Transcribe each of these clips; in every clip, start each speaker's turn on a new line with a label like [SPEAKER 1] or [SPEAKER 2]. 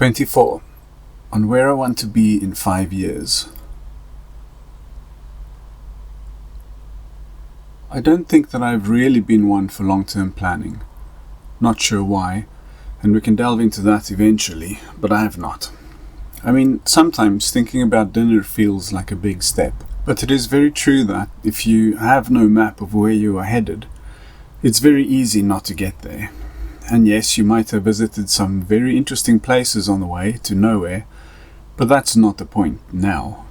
[SPEAKER 1] 24. On where I want to be in 5 years. I don't think that I've really been one for long-term planning. Not sure why, and we can delve into that eventually, but I have not. I mean, sometimes thinking about dinner feels like a big step, but it is very true that if you have no map of where you are headed, it's very easy not to get there. And yes, you might have visited some very interesting places on the way to nowhere, but that's not the point now.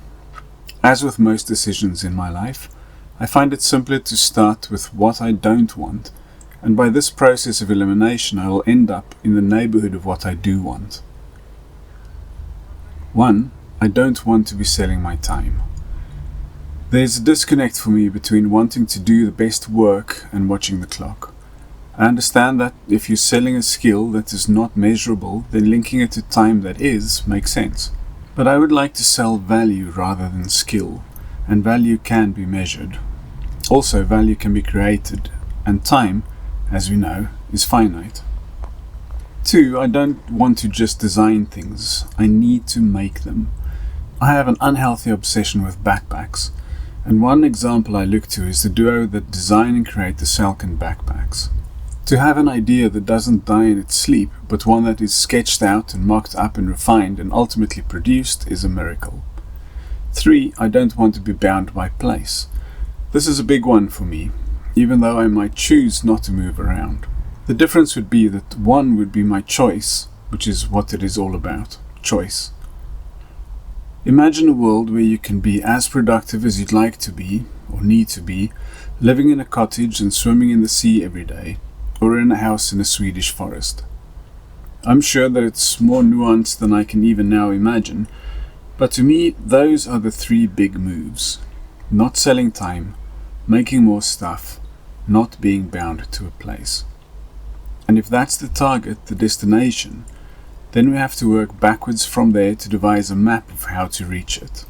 [SPEAKER 1] As with most decisions in my life, I find it simpler to start with what I don't want, and by this process of elimination I will end up in the neighborhood of what I do want. 1. I don't want to be selling my time. There's a disconnect for me between wanting to do the best work and watching the clock. I understand that if you're selling a skill that is not measurable, then linking it to time that is makes sense. But I would like to sell value rather than skill, and value can be measured. Also, value can be created, and time, as we know, is finite. 2. I don't want to just design things, I need to make them. I have an unhealthy obsession with backpacks, and one example I look to is the duo that design and create the Salkin backpacks. To have an idea that doesn't die in its sleep, but one that is sketched out and mocked up and refined and ultimately produced is a miracle. 3. I don't want to be bound by place. This is a big one for me, even though I might choose not to move around. The difference would be that 1 would be my choice, which is what it is all about, choice. Imagine a world where you can be as productive as you'd like to be, or need to be, living in a cottage and swimming in the sea every day, or in a house in a Swedish forest. I'm sure that it's more nuanced than I can even now imagine, but to me those are the 3 big moves. Not selling time, making more stuff, not being bound to a place. And if that's the target, the destination, then we have to work backwards from there to devise a map of how to reach it.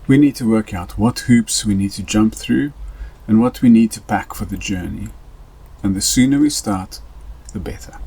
[SPEAKER 1] We need to work out what hoops we need to jump through and what we need to pack for the journey. And the sooner we start, the better.